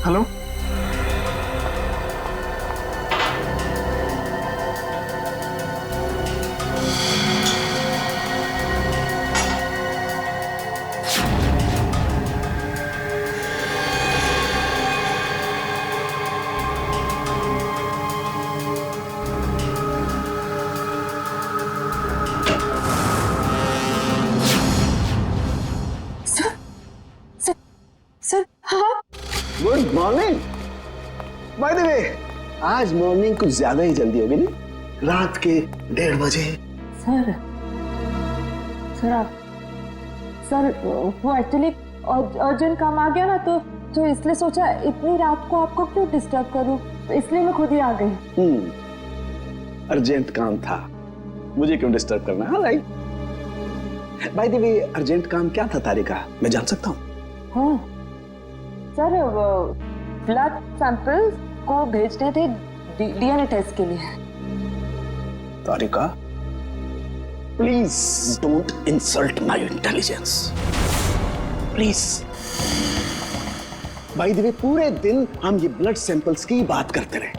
Hello. Sir हाँ। Good morning. Bye the वे, आज morning कुछ ज्यादा ही जल्दी होगी नहीं? रात के 1:30 बजे। सर सर वो एक्चुअली अर्जेंट काम आ गया ना, तो इसलिए सोचा इतनी रात को आपको क्यों डिस्टर्ब करूं, तो इसलिए मैं खुद ही आ गई। अर्जेंट काम था, मुझे क्यों डिस्टर्ब करना? हाँ right. Bye the way, urgent काम क्या था तारिका, मैं जान सकता हूँ? हाँ सर, ब्लड सैंपल को भेजने थे डीएनए टेस्ट के लिए। Tarika, please don't insult my intelligence, please. By the way, पूरे दिन हम ये ब्लड सैंपल्स की बात करते रहे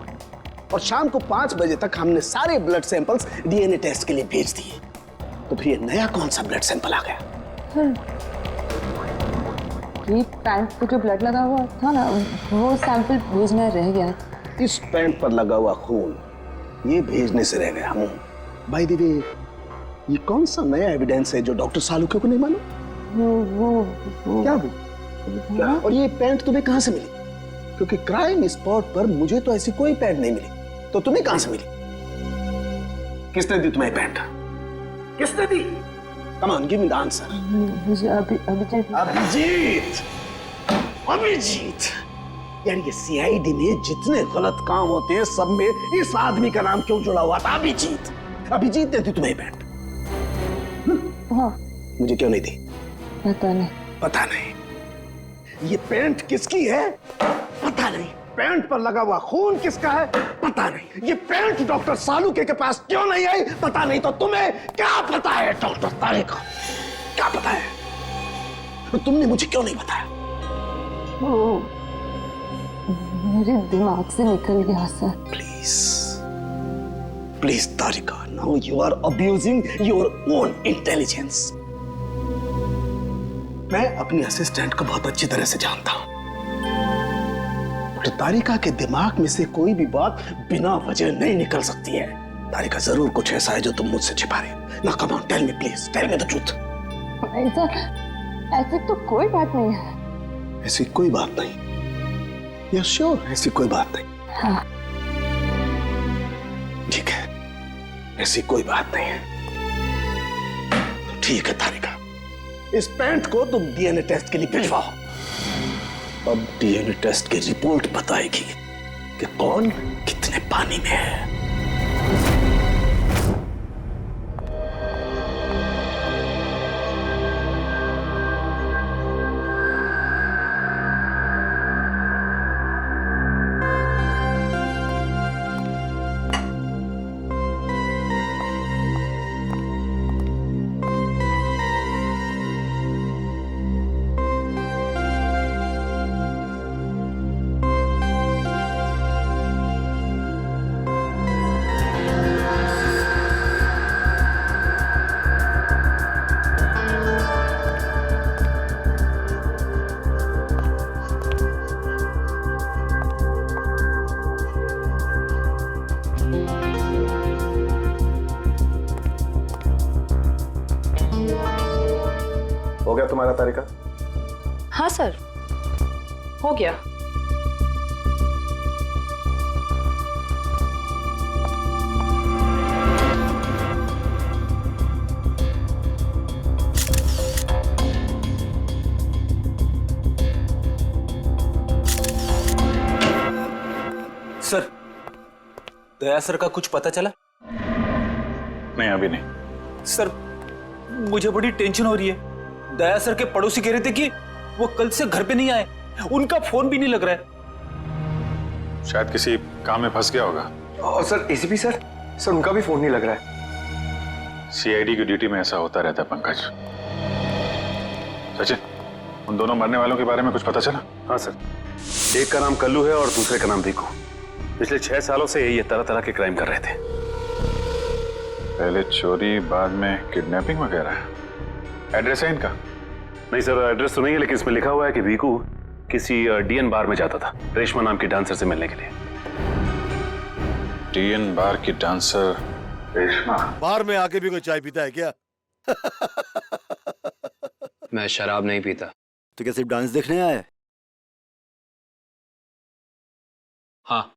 और शाम को 5 बजे तक हमने सारे ब्लड सैंपल्स डीएनए टेस्ट के लिए भेज दिए। तो फिर ये नया कौन सा ब्लड सैंपल आ गया? ये पैंट पे जो ब्लड लगा हुआ था ना, वो सैंपल भेजना रह गया। इस पैंट पर लगा हुआ खून ये भेजने से रह गया। बाय द वे, ये कौन सा नया एविडेंस है जो डॉक्टर सालुके को नहीं मालूम? वो क्या वो? क्या? और ये पैंट तुम्हें कहां से मिली? क्योंकि क्राइम स्पॉट पर मुझे तो ऐसी कोई पैंट नहीं मिली, तो तुम्हें कहां से मिली? किसने दी तुम्हें पैंट? किसने दी? Come on, give me the answer. Abhijit. यार ये सीआईडी में जितने गलत काम होते हैं सब में इस आदमी का नाम क्यों जुड़ा हुआ था? अभिजीत। अभिजीत ने दी तुम्हें पैंट? हाँ। मुझे क्यों नहीं दी? पता नहीं। पता नहीं। ये पैंट किसकी है? पता नहीं। पैंट पर लगा हुआ खून किसका है? पता नहीं। ये पैंट डॉक्टर सालुके के पास क्यों नहीं आई? पता नहीं। तो तुम्हें क्या पता है डॉक्टर तारिका? क्या पता है? तो तुमने मुझे क्यों नहीं बताया? वो मेरे दिमाग से निकल गया sir. Please please Tarika, now you are abusing your own intelligence. मैं अपनी असिस्टेंट को बहुत अच्छी तरह से जानता हूं। तारिका के दिमाग में से कोई भी बात बिना वजह नहीं निकल सकती है। तारिका, जरूर कुछ ऐसा है जो तुम मुझसे छिपा रहे हो। ना, come on, tell me please, tell me the truth. ऐसी तो कोई बात नहीं है। ऐसी कोई बात नहीं? यू श्योर ऐसी कोई बात नहीं? हाँ। ठीक है, ऐसी कोई बात नहीं है। ठीक है तारिका, इस पैंट को तुम डीएनए टेस्ट के लिए भिजवाओ। अब डीएनए टेस्ट की रिपोर्ट बताएगी कि कौन कितने पानी में है। हो गया तुम्हारा तारिका? हाँ सर, हो गया। सर, दया सर का कुछ पता चला? नहीं, अभी नहीं। सर, मुझे बड़ी टेंशन हो रही है। दया सर के पड़ोसी कह रहे थे कि वो कल से घर पे नहीं आए, उनका फोन भी नहीं लग रहा है। शायद किसी काम में फंस गया होगा। और सर एसीपी सर उनका भी फोन नहीं लग रहा है। सीआईडी की ड्यूटी में ऐसा होता रहता है पंकज। सचिन, उन दोनों मरने वालों के बारे में कुछ पता चला? हाँ सर, एक का नाम कल्लू है और दूसरे का नाम भीकू। पिछले 6 सालों से ये तरह तरह के क्राइम कर रहे थे। पहले चोरी, बाद में किडनैपिंग वगैरह। एड्रेस है इनका? नहीं सर, एड्रेस तो नहीं है, लेकिन इसमें लिखा हुआ है कि भीकू किसी डीएन बार में जाता था रेशमा नाम की डांसर से मिलने के लिए। डीएन बार की डांसर रेशमा? बार में आके भी कोई चाय पीता है क्या? मैं शराब नहीं पीता। तो क्या सिर्फ डांस देखने आया है? हाँ।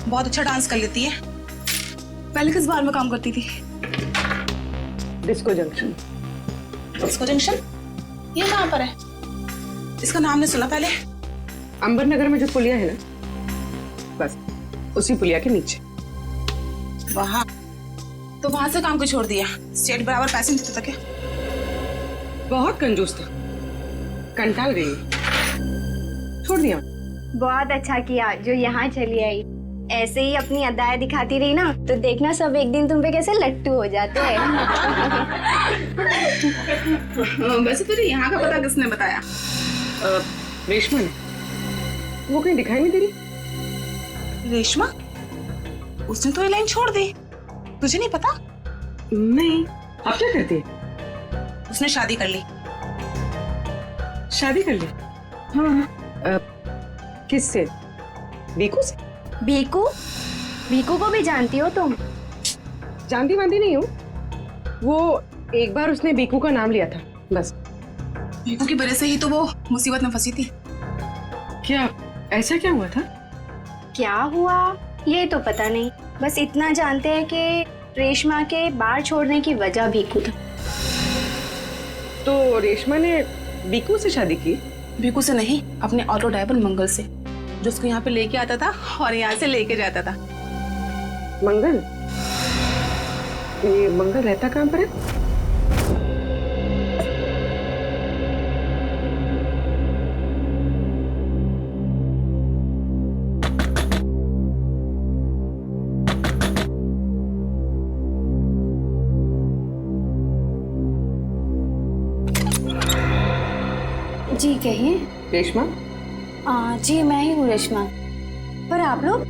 बहुत अच्छा डांस कर लेती है। पहले किस बार में काम करती थी? Disco junction. Disco junction? ये कहाँ पर है? इसका नाम नहीं सुना पहले। अंबर नगर में जो पुलिया है ना, बस उसी पुलिया के नीचे। वहाँ तो वहां से काम को छोड़ दिया। स्टेट बराबर पैसे नहीं देता क्या? बहुत कंजूस था, कंटाल गई, छोड़ दिया। बहुत अच्छा किया जो यहाँ चली आई। ऐसे ही अपनी अदाएं दिखाती रही ना तो देखना सब एक दिन तुम पे कैसे लट्टू हो जाते हैं। वैसे तुझे यहाँ का पता किसने बताया? रेशमा ने। वो कहीं दिखाई नहीं दे रही। रेशमा? उसने तो ये लाइन छोड़ दी। तुझे नहीं पता? नहीं। अब क्या करती है? उसने शादी कर ली। शादी कर ली? हाँ। किससे? भीकू से? भीकू? भीकू को भी जानती हो तुम? जानती वांती नहीं हूँ। वो एक बार उसने भीकू का नाम लिया था, बस। भीकू की वजह से ही तो वो मुसीबत में फंसी थी। क्या ऐसा क्या हुआ था? क्या हुआ ये तो पता नहीं, बस इतना जानते हैं कि रेशमा के बार छोड़ने की वजह भीकू था। तो रेशमा ने भीकू से शादी की? भीकू से नहीं, अपने ऑटो ड्राइवर मंगल से, जो उसको यहाँ पे लेके आता था और यहाँ से लेके जाता था। मंगल? ये मंगल रहता कहाँ पर है? जी कहिए। रेशमा? जी मैं ही हूँ रेशमा। पर आप लोग?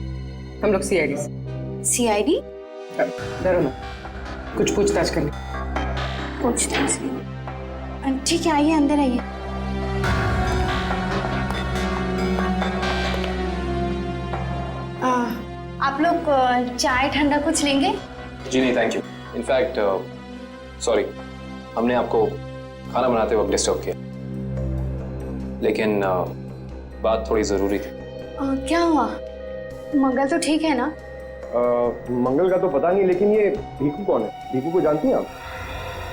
हम लोग सीआईडी से। सीआईडी? डरो मत, कुछ पूछताछ करनी। पूछताछ? ठीक है, आइए अंदर आइए। आप लोग चाय ठंडा कुछ लेंगे? जी नहीं, थैंक यू। इनफैक्ट सॉरी, हमने आपको खाना बनाते वक्त डिस्टर्ब किया, लेकिन बात थोड़ी जरूरी थी। क्या हुआ? मंगल तो ठीक है ना? मंगल का तो पता नहीं, लेकिन ये भीकू कौन है? भीकू को जानती हैं आप?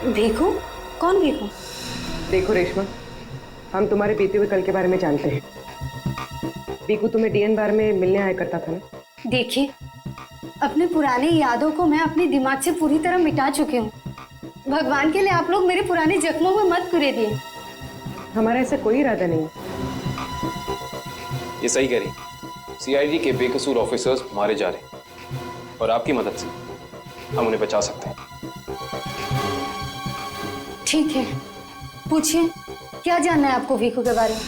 भीकू? कौन भीकू? देखो रेशमा, हम तुम्हारे बीते हुए कल के बारे में जानते हैं। भीकू तुम्हें डीएन बार में मिलने आया करता था ना? देखिए, अपनी पुरानी यादों को मैं अपने दिमाग से पूरी तरह मिटा चुकी हूँ। भगवान के लिए आप लोग मेरे पुराने जख्मों में मत कुरेदिए। हमारा ऐसा कोई इरादा नहीं। ये सही कह रही। सीआईडी के बेकसूर ऑफिसर्स मारे जा रहे हैं और आपकी मदद से हम उन्हें बचा सकते हैं। ठीक है, पूछिए, क्या जानना है आपको भीकू के बारे में?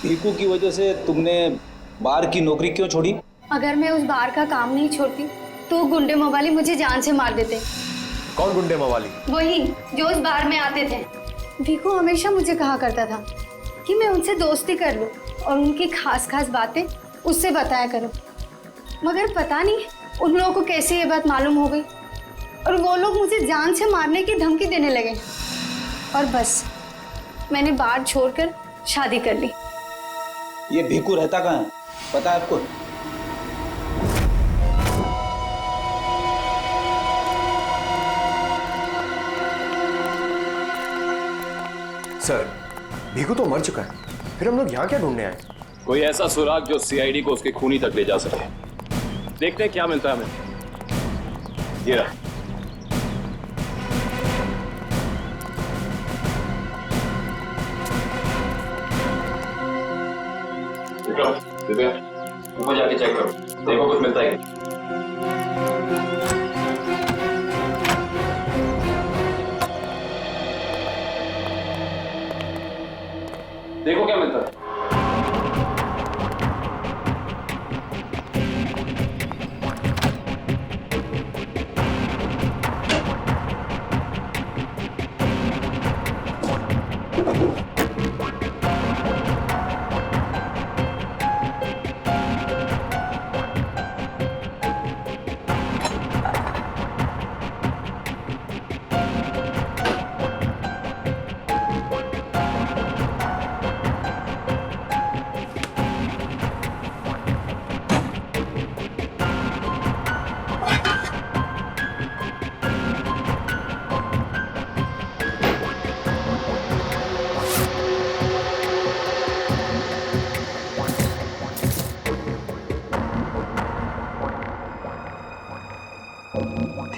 भीकू की वजह से तुमने बार की नौकरी क्यों छोड़ी? अगर मैं उस बार का काम नहीं छोड़ती तो गुंडे मवाली मुझे जान से मार देते। कौन गुंडे मवाली? वही जो उस बार में आते थे। भीकू हमेशा मुझे कहा करता था कि मैं उनसे दोस्ती कर लूं और उनकी खास खास बातें उससे बताया करूं। मगर पता नहीं उन लोगों को कैसे ये बात मालूम हो गई और वो लोग मुझे जान से मारने की धमकी देने लगे। और बस मैंने बार छोड़कर शादी कर ली। ये भीकू रहता कहाँ है, पता है आपको? सर, भीकू तो मर चुका है, फिर हम लोग यहाँ क्या ढूंढने आए? कोई ऐसा सुराग जो सीआईडी को उसके खूनी तक ले जा सके। देखते हैं क्या मिलता है हमें। ये रहा। करो दिव्या, ऊपर जाके चेक करो, देखो कुछ मिलता है क्या। देखो क्या मिलता है।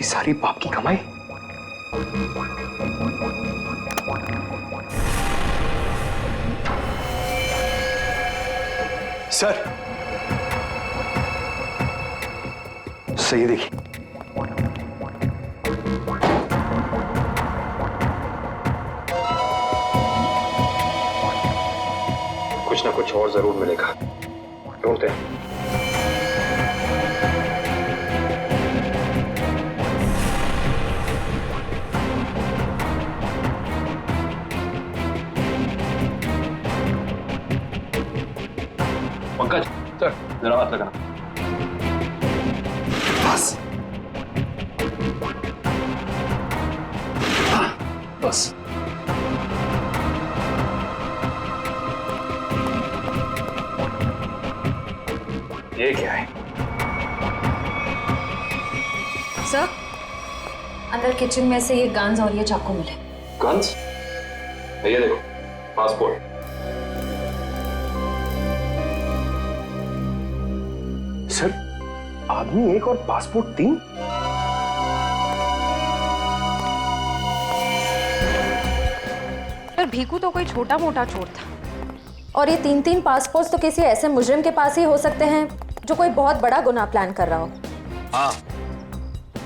सारी बाप की कमाई। सर सही देखिए, कुछ ना कुछ और जरूर मिलेगा, ढूंढते हैं। पंकज सर, जरा हाथ लगाना। बस बस ये क्या है? सर, अंदर किचन में से ये गन्स और ये चाकू मिले। गन्स? ये देखो, पासपोर्ट। सर, आदमी एक और पासपोर्ट 3? पर भीकू तो कोई छोटा मोटा चोर था, और ये 3-3 पासपोर्ट तो किसी ऐसे मुजरिम के पास ही हो सकते हैं जो कोई बहुत बड़ा गुनाह प्लान कर रहा हो। हाँ,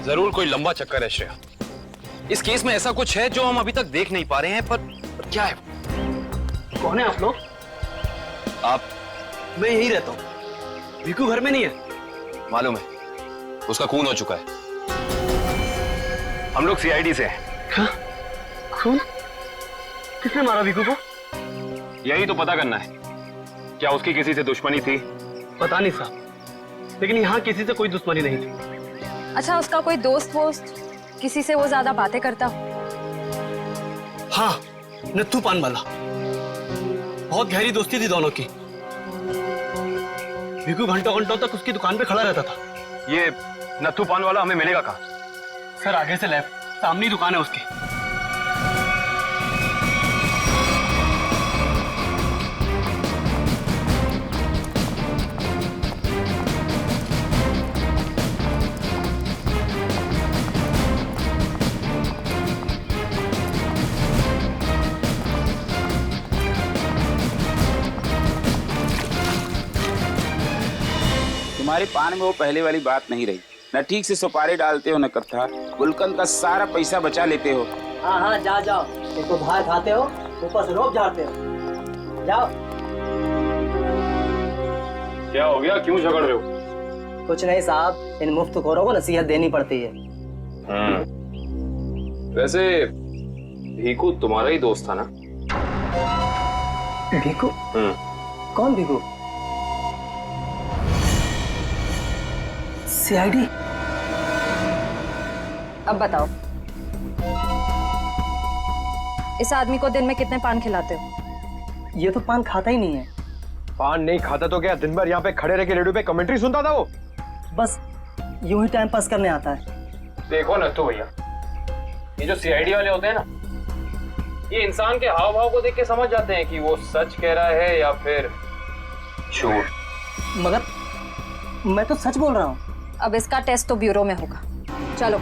जरूर कोई लंबा चक्कर है श्रेया। इस केस में ऐसा कुछ है जो हम अभी तक देख नहीं पा रहे हैं, पर क्या है? कौन है आप लोग? आप? मैं यही रहता हूँ, भीकू घर में नहीं है। मालूम है, उसका खून हो चुका है। हम लोग सीआईडी से हैं। खून? किसने मारा भीकू को? यही तो पता करना है, क्या उसकी किसी से दुश्मनी थी? पता नहीं साहब, लेकिन यहाँ किसी से कोई दुश्मनी नहीं थी। अच्छा, उसका कोई दोस्त वोस्त, किसी से वो ज्यादा बातें करता? हाँ, नत्थू पान वाला। बहुत गहरी दोस्ती थी दोनों की। भीकू घंटों घंटों तक उसकी दुकान पे खड़ा रहता था। ये नत्थू पान वाला हमें मिलेगा कहाँ? सर, आगे से लेफ्ट, सामने ही दुकान है उसकी। तुम्हारी पान में वो पहले वाली बात नहीं रही, न ठीक से सुपारी डालते हो न कत्था, गुलकंद का सारा पैसा बचा लेते हो। हाँ हाँ, जाओ, एक तो बाहर खाते हो, ऊपर से रोब झाड़ते हो। जाओ। क्या हो गया, क्यों झगड़ रहे हो? कुछ नहीं साहब, इन मुफ्तखोरों को नसीहत देनी पड़ती है। वैसे भीकू तुम्हारा ही दोस्त था ना? भीकू? कौन भीकू? सीआईडी? अब बताओ, इस आदमी को दिन में कितने पान खिलाते हो? ये तो पान खाता ही नहीं है। पान नहीं खाता तो क्या दिन भर यहाँ पे खड़े रह के रेडियो पे कमेंट्री सुनता था वो? बस यूं ही टाइम पास करने आता है। देखो नत्थू भैया, ये जो सीआईडी वाले होते हैं ना, ये इंसान के हाव भाव को देख के समझ जाते हैं कि वो सच कह रहा है या फिर झूठ। मगर मैं तो सच बोल रहा हूँ। अब इसका टेस्ट तो ब्यूरो में होगा। चलो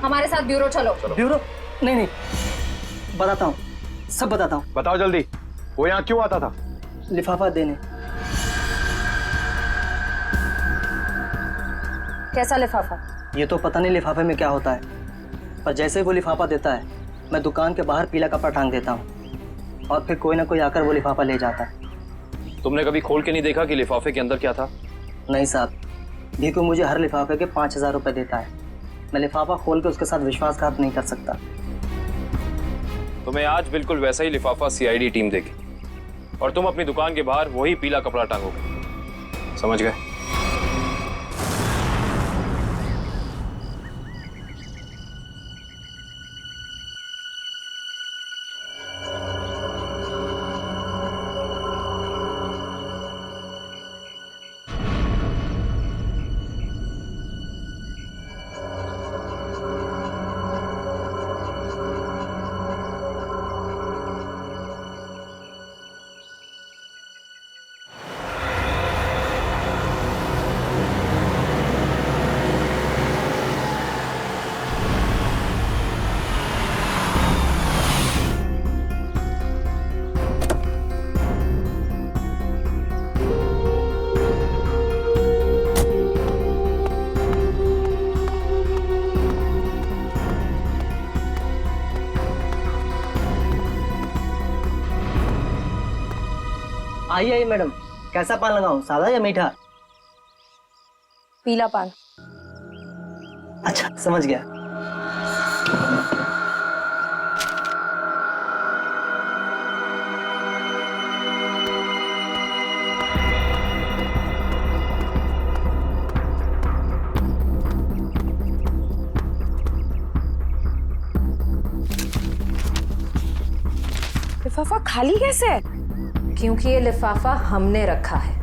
हमारे साथ ब्यूरो चलो। ब्यूरो? नहीं, बताता हूँ, सब बताता हूँ। बताओ जल्दी, वो यहाँ क्यों आता था? लिफाफा देने। कैसा लिफाफा? ये तो पता नहीं लिफाफे में क्या होता है, पर जैसे ही वो लिफाफा देता है मैं दुकान के बाहर पीला कपड़ा टांग देता हूँ और फिर कोई ना कोई आकर वो लिफाफा ले जाता है। तुमने कभी खोल के नहीं देखा कि लिफाफे के अंदर क्या था? नहीं साहब, भीखू मुझे हर लिफाफे के 5,000 रुपये देता है। मैं लिफाफा खोल के उसके साथ विश्वासघात नहीं कर सकता। तुम्हें आज बिल्कुल वैसा ही लिफाफा सीआईडी टीम देगी और तुम अपनी दुकान के बाहर वही पीला कपड़ा टांगोगे, समझ गए? आइए मैडम, कैसा पान लगाऊं, सादा या मीठा? पीला पान। अच्छा, समझ गया। लिफाफा खाली कैसे है? क्योंकि ये लिफाफा हमने रखा है।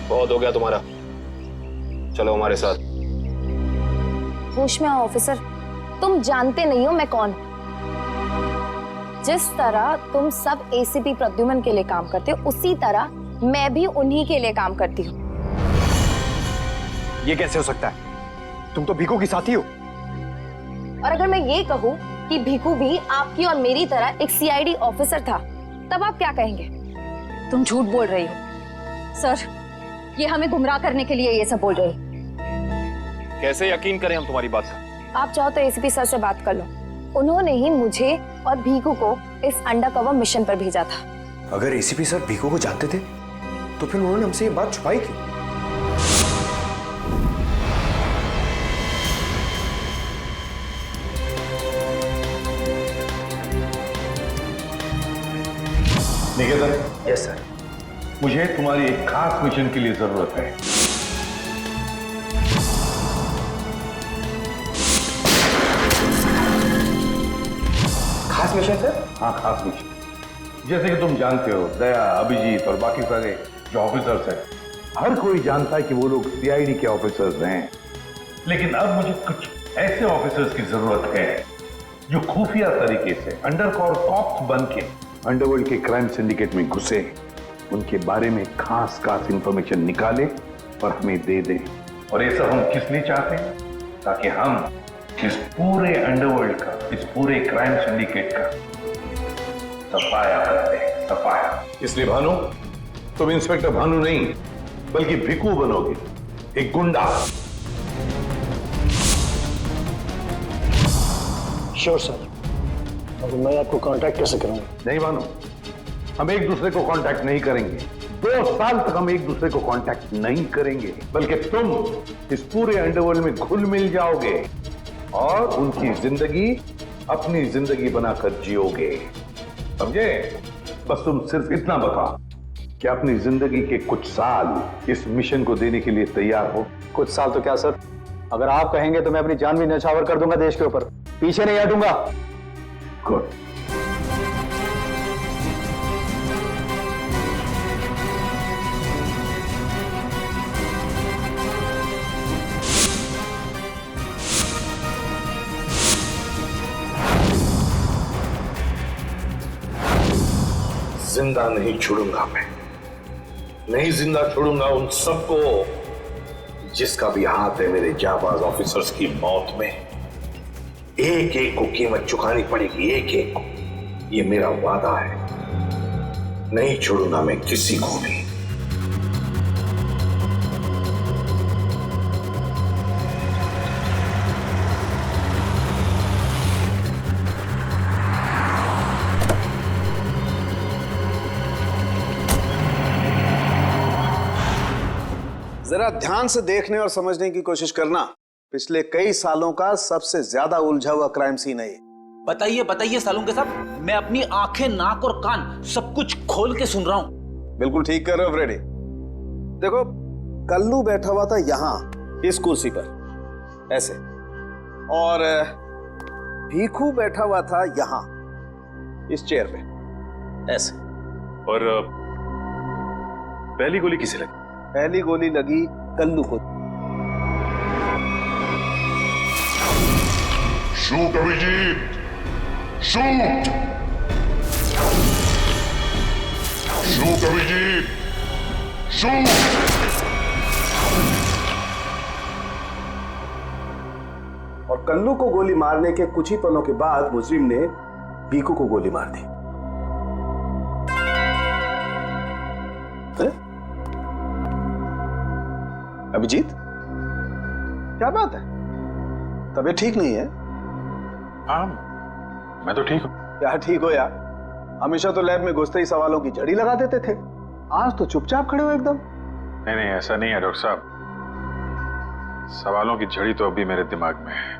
बहुत हो गया तुम्हारा, चलो हमारे साथ। होश में आओ ऑफिसर, तुम जानते नहीं हो मैं कौन। जिस तरह तुम सब एसीपी प्रद्युमन के लिए काम करते हो, उसी तरह मैं भी उन्हीं के लिए काम करती हूँ। ये कैसे हो सकता है? तुम तो भीखू की साथी हो। और अगर मैं ये कहूँ कि भीखू भी आपकी और मेरी तरह एक सीआईडी ऑफिसर था, तब आप क्या कहेंगे? तुम झूठ बोल रही हो सर, ये हमें गुमराह करने के लिए ये सब बोल रहे हैं। कैसे यकीन करें हम तुम्हारी बात का? आप चाहो तो एसीपी सर से बात कर लो, उन्होंने ही मुझे और भीखू को इस अंडरकवर मिशन पर भेजा था। अगर एसीपी सर भीखू को जानते थे तो फिर उन्होंने हमसे ये बात छुपाई क्यों? निकेतन। Yes sir. मुझे तुम्हारी एक खास मिशन के लिए जरूरत है। खास मिशन सर? हाँ, खास मिशन। जैसे कि तुम जानते हो, दया, अभिजीत और बाकी सारे जो ऑफिसर्स हैं, हर कोई जानता है कि वो लोग सीआईडी के ऑफिसर्स हैं। लेकिन अब मुझे कुछ ऐसे ऑफिसर्स की जरूरत है जो खुफिया तरीके से अंडरकवर कॉप्स बन के अंडरवर्ल्ड के क्राइम सिंडिकेट में घुसे, उनके बारे में खास इंफॉर्मेशन निकाले और हमें दे दें। और ये सब हम किस लिए चाहते हैं? ताकि हम इस पूरे अंडरवर्ल्ड का, इस पूरे क्राइम सिंडिकेट का सफाया करते हैं, सफाया। इसलिए भानु, तुम इंस्पेक्टर भानु नहीं बल्कि भिकू बनोगे, एक गुंडा। Sure sir. और मैं आपको कांटेक्ट कैसे करूंगा? नहीं मानो, हम एक दूसरे को कांटेक्ट नहीं करेंगे। 2 साल तक हम एक दूसरे को कांटेक्ट नहीं करेंगे, बल्कि तुम इस पूरे अंडरवर्ल्ड में घुल मिल जाओगे और उनकी जिंदगी अपनी जिंदगी बनाकर जियोगे, समझे? बस तुम सिर्फ इतना बता कि अपनी जिंदगी के कुछ साल इस मिशन को देने के लिए तैयार हो। कुछ साल तो क्या सर, अगर आप कहेंगे तो मैं अपनी जान भी न्यौछावर कर दूंगा देश के ऊपर, पीछे नहीं हटूंगा। गुड। जिंदा नहीं छोड़ूंगा मैं, नहीं जिंदा छोड़ूंगा उन सबको जिसका भी हाथ है मेरे जाबाज ऑफिसर्स की मौत में। एक एक को कीमत चुकानी पड़ेगी, एक एक को। ये मेरा वादा है, नहीं छोड़ूंगा मैं किसी को भी। जरा ध्यान से देखने और समझने की कोशिश करना। पिछले कई सालों का सबसे ज्यादा उलझा हुआ क्राइम सीन है ये। बताइए बताइए सालुंके साहब, मैं अपनी आंखें, नाक और कान सब कुछ खोल के सुन रहा हूं। बिल्कुल ठीक कर रहे हो फ्रेडी। देखो, कल्लू बैठा हुआ था यहां इस कुर्सी पर ऐसे, और भीखू बैठा हुआ था यहां इस चेयर पे ऐसे। और पहली गोली किसे लगी? पहली गोली लगी कल्लू को। Shoot Abhijeet, shoot! Shoot Abhijeet, shoot! और कल्लू को गोली मारने के कुछ ही पलों के बाद मुजरिम ने भीखू को गोली मार दी। अभिजीत, क्या बात है? तबीयत ठीक नहीं है? हाँ, मैं तो ठीक हूँ। क्या ठीक हो यार? हमेशा तो लैब में घुसते ही सवालों की झड़ी लगा देते थे, आज तो चुपचाप खड़े हो एकदम। नहीं नहीं, ऐसा नहीं है डॉक्टर साहब। सवालों की झड़ी तो अभी मेरे दिमाग में है,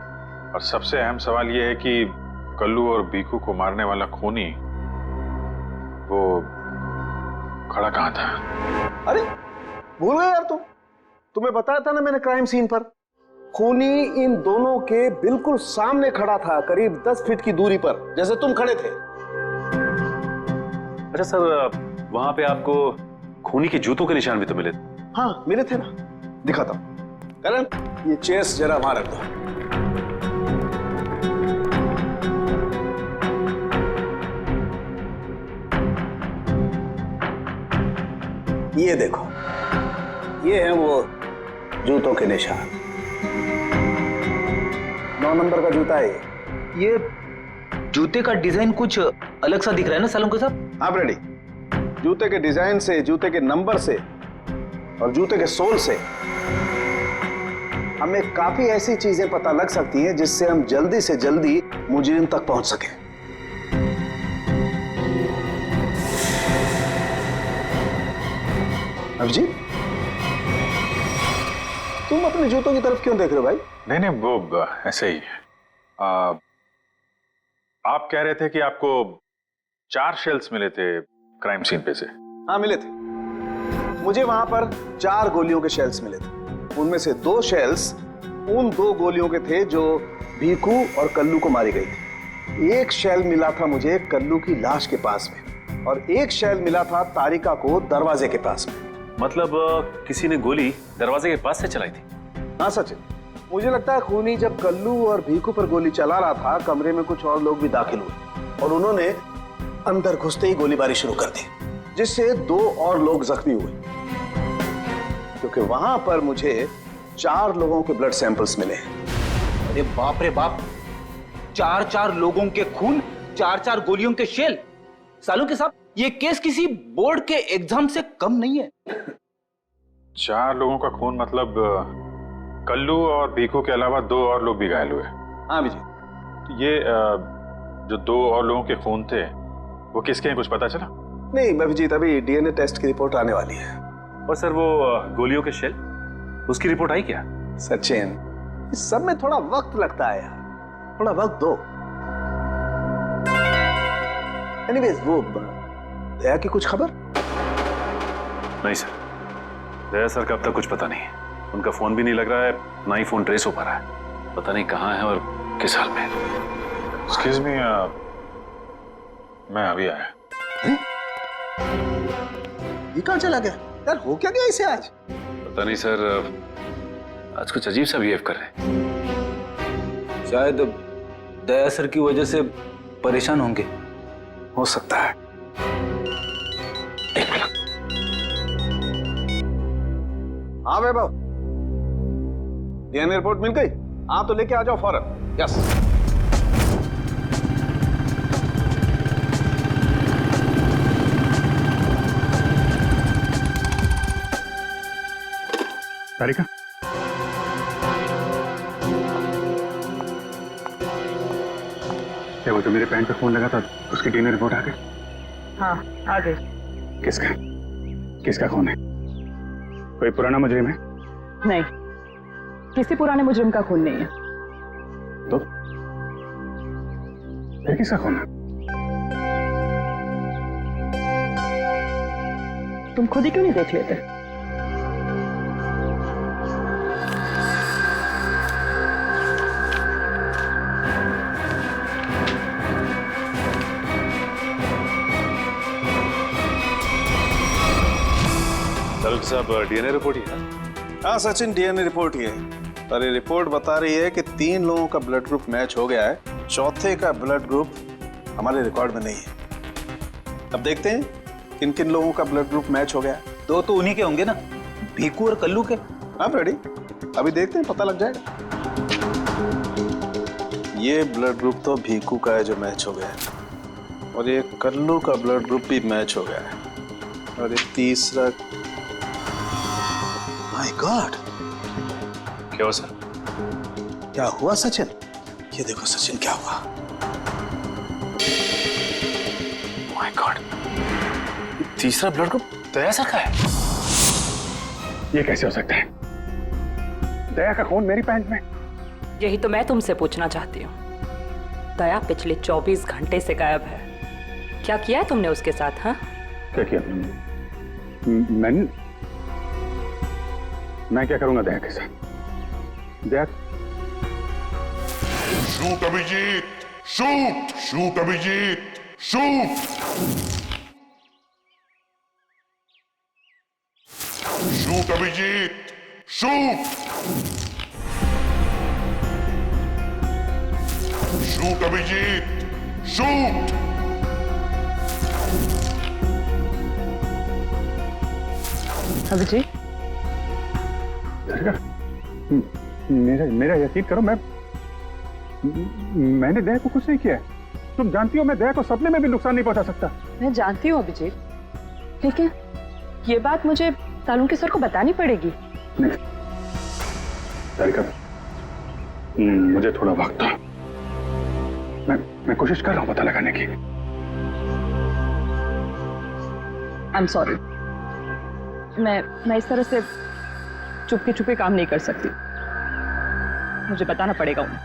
और सबसे अहम सवाल यह है कि कल्लू और भीखू को मारने वाला खूनी वो खड़ा कहाँ था? अरे भूल गए यार तुम। तुम्हें बताया था ना मैंने क्राइम सीन पर, खूनी इन दोनों के बिल्कुल सामने खड़ा था, करीब 10 फीट की दूरी पर, जैसे तुम खड़े थे। अच्छा सर, वहां पे आपको खूनी के जूतों के निशान भी तो मिले? हाँ मिले थे ना, दिखाता हूं। करण, ये चेयर्स जरा वहां रख दो। ये देखो, ये है वो जूतों के निशान। 9 नंबर का जूता है ये जूते का डिजाइन कुछ अलग सा दिख रहा है ना सालुंके साहब? हाँ रेडी। जूते के डिजाइन से, जूते के नंबर से और जूते के सोल से हमें काफी ऐसी चीजें पता लग सकती हैं जिससे हम जल्दी से जल्दी मुजरिम तक पहुंच सकें। अभिजीत, तुम अपने जूतों की तरफ क्यों देख रहे हो भाई? नहीं नहीं, वो ऐसे ही। आप कह रहे थे कि आपको 4 शेल्स मिले थे क्राइम सीन पे से? हाँ मिले थे, मुझे वहां पर 4 गोलियों के शेल्स मिले थे। उनमें से 2 शेल्स उन 2 गोलियों के थे जो भीखू और कल्लू को मारी गई थी। एक शेल मिला था मुझे कल्लू की लाश के पास में, और एक शेल मिला था तारिका को दरवाजे के पास में। मतलब किसी ने गोली दरवाजे के पास से चलाई थी? हाँ सचिन, मुझे लगता है खूनी जब कल्लू और भीखू पर गोली चला रहा था, कमरे में कुछ और लोग भी दाखिल हुए और उन्होंने अंदर घुसते ही गोलीबारी शुरू कर दी, जिससे 2 और लोग जख्मी हुए। क्योंकि वहां पर मुझे 4 लोगों के ब्लड सैंपल्स मिले। अरे बाप रे बाप, 4 लोगों के खून, 4 गोलियों के शेल। सालुंके साहब, ये केस किसी बोर्ड के एग्जाम से कम नहीं है। 4 लोगों का खून मतलब कल्लू और भीखू के अलावा 2 और लोग भी घायल हुए? हाँ विजय, ये जो 2 और लोगों के खून थे वो किसके हैं, कुछ पता चला? नहीं अभिजीत, अभी डीएनए टेस्ट की रिपोर्ट आने वाली है। और सर वो गोलियों के शेल, उसकी रिपोर्ट आई क्या? सचिन, इस सब में थोड़ा वक्त लगता है यार, थोड़ा वक्त दो। एनीवेज, वो दया की कुछ खबर? नहीं सर, दया सर का अब तक कुछ पता नहीं है। उनका फोन भी नहीं लग रहा है, ना ही फोन ट्रेस हो पा रहा है। पता नहीं कहाँ है और किस हाल में। एक्सक्यूज मी, मैं अभी आया। ये कहाँ चला गया यार? हो क्या गया इसे आज? पता नहीं सर, आज कुछ अजीब सा बिहेव कर रहे हैं। शायद दया सर की वजह से परेशान होंगे। हो सकता है। हाँ वैभव, डीएनए रिपोर्ट मिल गई? हाँ तो लेके आ जाओ फौरन। यस। तारिका, क्या वो जो मेरे पैंट पे फोन लगा था उसकी डीएनए रिपोर्ट आ गई? हाँ आ गई। किसका किसका खून है? कोई पुराना मुजरिम है? नहीं, किसी पुराने मुजरिम का खून नहीं है। तो फिर किसका खून है? तुम खुद ही क्यों नहीं देख लेते? साहब, डीएनए रिपोर्ट ही है? हाँ सचिन, डीएनए रिपोर्ट ही है। पर ये रिपोर्ट बता रही है कि 3 लोगों का ब्लड ग्रुप मैच हो गया है, चौथे का ब्लड ग्रुप हमारे रिकॉर्ड में नहीं है। अब देखते हैं किन किन लोगों का ब्लड ग्रुप मैच हो गया है। 2 तो उन्हीं के होंगे ना, भीकू और कल्लू के। हाँ रेडी, अभी देखते हैं, पता लग जाएगा। ये ब्लड ग्रुप तो भीकू का है जो मैच हो गया है, और ये कल्लू का ब्लड ग्रुप भी मैच हो गया है, और ये तीसरा। माय गॉड, क्या हुआ सर? क्या हुआ सचिन? ये देखो सचिन, क्या हुआ? माय गॉड, तीसरा ब्लड ग्रुप दया सर का है। ये कैसे हो सकता है? दया का खून मेरी पैंट में? यही तो मैं तुमसे पूछना चाहती हूँ। दया पिछले 24 घंटे से गायब है। क्या किया है तुमने उसके साथ? हाँ, क्या किया? मैं क्या करूंगा दया के साथ? Daya, shoot Abhijeet, shoot shoot Abhijeet, shoot shoot Abhijeet, shoot shoot Abhijeet, shoot. Abhijeet, मेरा यकीन करो, मैंने दया को कुछ नहीं किया। तुम जानती हो मैं दया को सपने में भी नुकसान नहीं पहुंचा सकता। मैं जानती हूँ अभिजीत, लेकिन ये बात मुझे तालुंके सर को बतानी पड़ेगी। नहीं तारिका, मुझे थोड़ा वक्त दो। मैं कोशिश कर रहा हूं पता लगाने की। आई एम सॉरी, मैं इस तरह से चुपके चुपके काम नहीं कर सकती। मुझे बताना पड़ेगा उन्हें।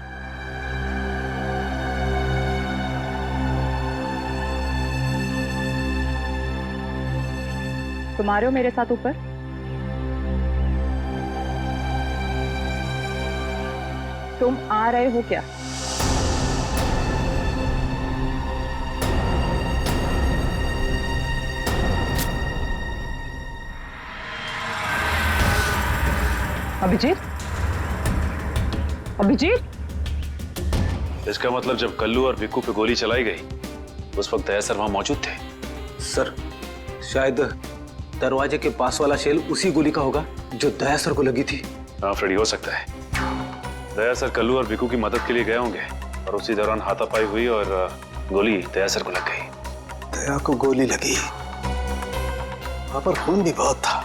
तुम आ रहे हो मेरे साथ ऊपर? तुम आ रहे हो क्या? अभिजीत, अभिजीत, इसका मतलब जब कल्लू और भिक्कू पे गोली चलाई गई उस वक्त दया सर वहां मौजूद थे? सर, शायद दरवाजे के पास वाला शेल उसी गोली का होगा जो दया सर को लगी थी। हाँ फ्रेडी, हो सकता है दया सर कल्लू और भिक्कू की मदद के लिए गए होंगे और उसी दौरान हाथापाई हुई और गोली दया सर को लग गई। दया को गोली लगी, वहां पर खून भी बहुत था।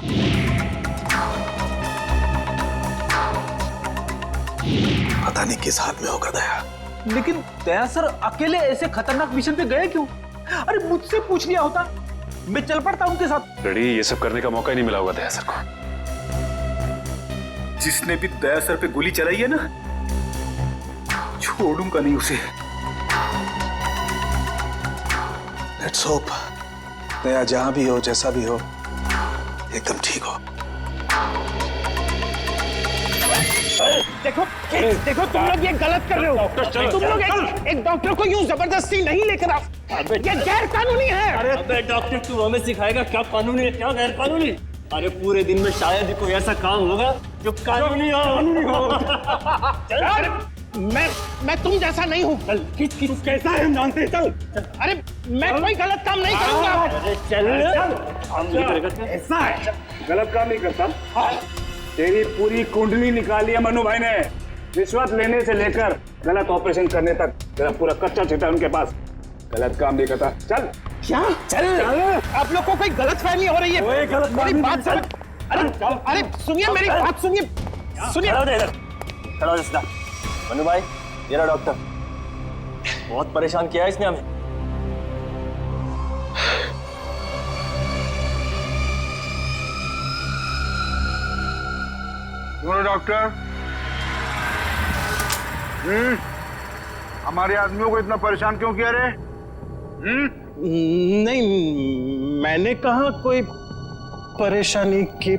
पता नहीं किस हाल में होगा दया। लेकिन दया सर अकेले ऐसे खतरनाक मिशन पे गए क्यों? अरे मुझसे पूछ लिया होता, मैं चल पड़ता उनके साथ। डैडी, ये सब करने का मौका ही नहीं मिला होगा दया सर को। जिसने भी दया सर पे गोली चलाई है ना, छोड़ूंगा नहीं उसे। लेट्स होप दया जहां भी हो, जैसा भी हो, एकदम ठीक हो। देखो देखो, तुम लोग ये गलत कर रहे हो। तुम लोग एक डॉक्टर को यूं जबरदस्ती नहीं लेकर आओ, ये गैर कानूनी है। अरे डॉक्टर, तू हमें सिखाएगा क्या कानूनी है क्या गैर कानूनी? अरे पूरे दिन में शायद ही कोई ऐसा काम होगा जो कानूनी हो। अरे मैं तुम जैसा नहीं हूँ। तू कैसा है हम जानते हैं, चल। अरे मैं कोई गलत काम नहीं करूंगा। अरे चल, ऐसा है, गलत काम नहीं करता। तेरी पूरी कुंडली निकाली है मनु भाई ने, रिश्वत लेने से लेकर गलत ऑपरेशन करने तक तेरा पूरा कच्चा चिट्ठा उनके पास। गलत काम नहीं करता। चल। क्या? चल। आप लोग को कोई गलत फहमी हो रही है। मेरी बात समझ। अरे सुनिए, मेरी बात सुनिए। खड़ा हो सीधा। मनु भाई, ये रहा डॉक्टर। बहुत परेशान किया है इसने हमें। डॉक्टर, हमारे आदमियों को इतना परेशान क्यों किया रे? नहीं, मैंने कहा कोई परेशानी की।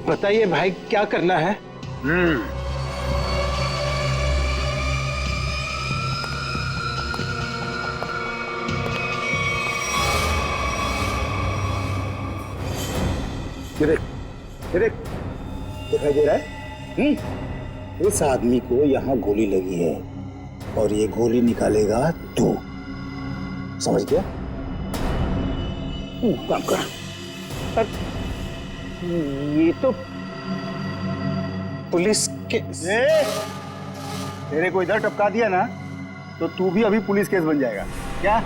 बताइए भाई, क्या करना है? दिखाई दे रहा है? इस आदमी को यहाँ गोली लगी है और ये गोली निकालेगा तू, समझ गया? काम कर। ये तो पुलिस के तेरे को इधर टपका दिया ना तो तू भी अभी पुलिस केस बन जाएगा। क्या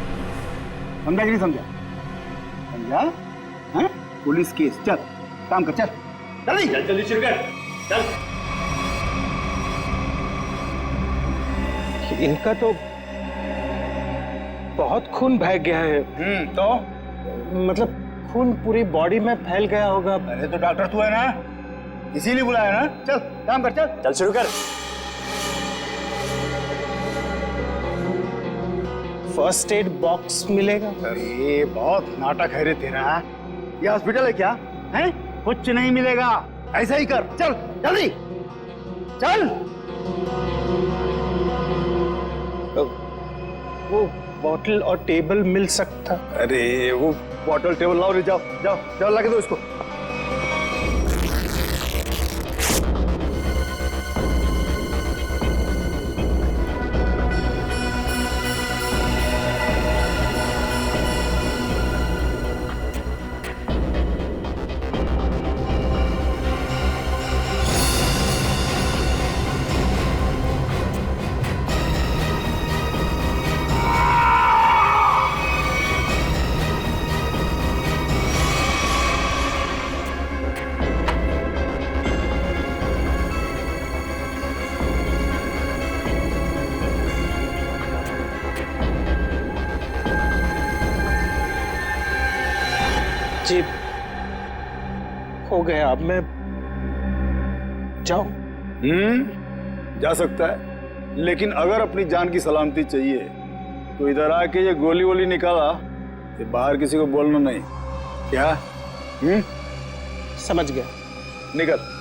समझा कि नहीं समझा? समझा? हाँ? Police case. चल काम कर, चल जल्दी शुरू कर, चल। इनका तो बहुत खून बह गया है। तो मतलब खून पूरी बॉडी में फैल गया होगा। अरे तो डॉक्टर तू है ना, इसीलिए बुलाया ना। चल काम कर, चल शुरू कर। फर्स्ट एड बॉक्स मिलेगा? अरे बहुत नाटक है रे तेरा। ये हॉस्पिटल है क्या? हैं? कुछ नहीं मिलेगा, ऐसा ही कर। चल जल्दी चल। वो बॉटल और टेबल मिल सकता? अरे वो बॉटल टेबल लाओ रे, जाओ जाओ जाओ, लगा दो इसको। जी हो गया, अब मैं जाऊं? जा सकता है, लेकिन अगर अपनी जान की सलामती चाहिए तो इधर आके ये गोली वोली निकाला, ये बाहर किसी को बोलना नहीं। क्या? समझ गया। निकल।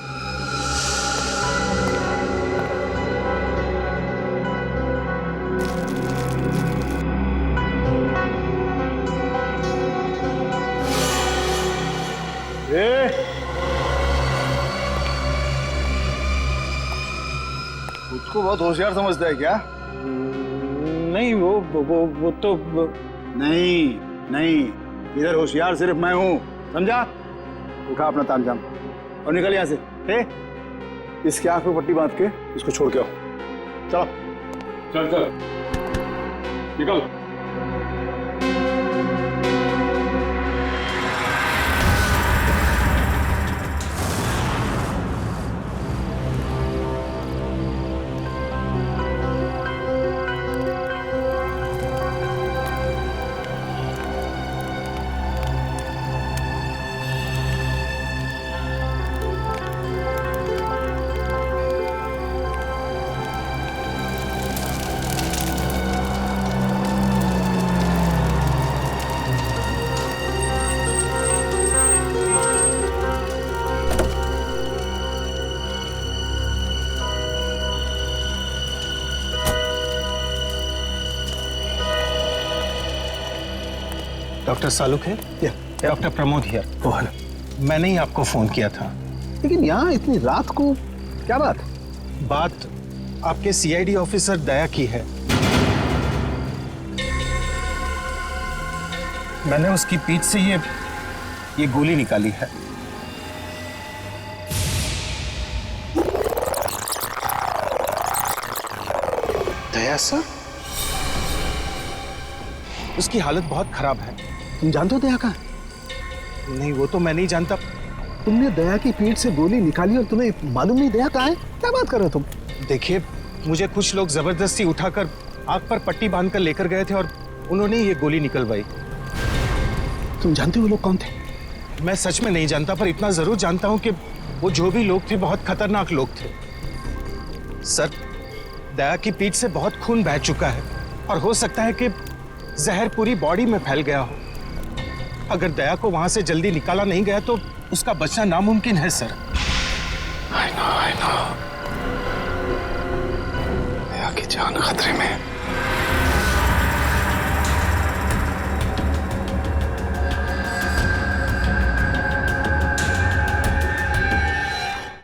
उसको बहुत होशियार समझता है क्या? नहीं, वो तो नहीं, इधर होशियार सिर्फ मैं हूं, समझा? उठा अपना तामझाम और निकल यहां से। इसके आंख पे पट्टी बांध के इसको छोड़ के आओ। चलो चल चल निकल। डॉक्टर सालुक है? Doctor Pramod here. मैंने ही आपको फोन किया था। लेकिन यहाँ इतनी रात को क्या बात? बात आपके सीआईडी ऑफिसर दया की है। मैंने उसकी पीठ से ये गोली निकाली है। दया सर? उसकी हालत बहुत खराब है। तुम जानते हो दया का? नहीं, वो तो मैं नहीं जानता। तुमने दया की पीठ से गोली निकाली और तुम्हें मालूम नहीं दया कहाँ है? क्या बात कर रहे हो तुम? देखिए, मुझे कुछ लोग जबरदस्ती उठाकर आंख पर पट्टी बांधकर लेकर गए थे और उन्होंने ये गोली निकलवाई। तुम जानते हो वो लोग कौन थे? मैं सच में नहीं जानता, पर इतना जरूर जानता हूं कि वो जो भी लोग थे बहुत खतरनाक लोग थे। सर, दया की पीठ से बहुत खून बह चुका है और हो सकता है कि जहर पूरी बॉडी में फैल गया हो। अगर दया को वहां से जल्दी निकाला नहीं गया तो उसका बचना नामुमकिन है सर। I know. दया की जान खतरे में है।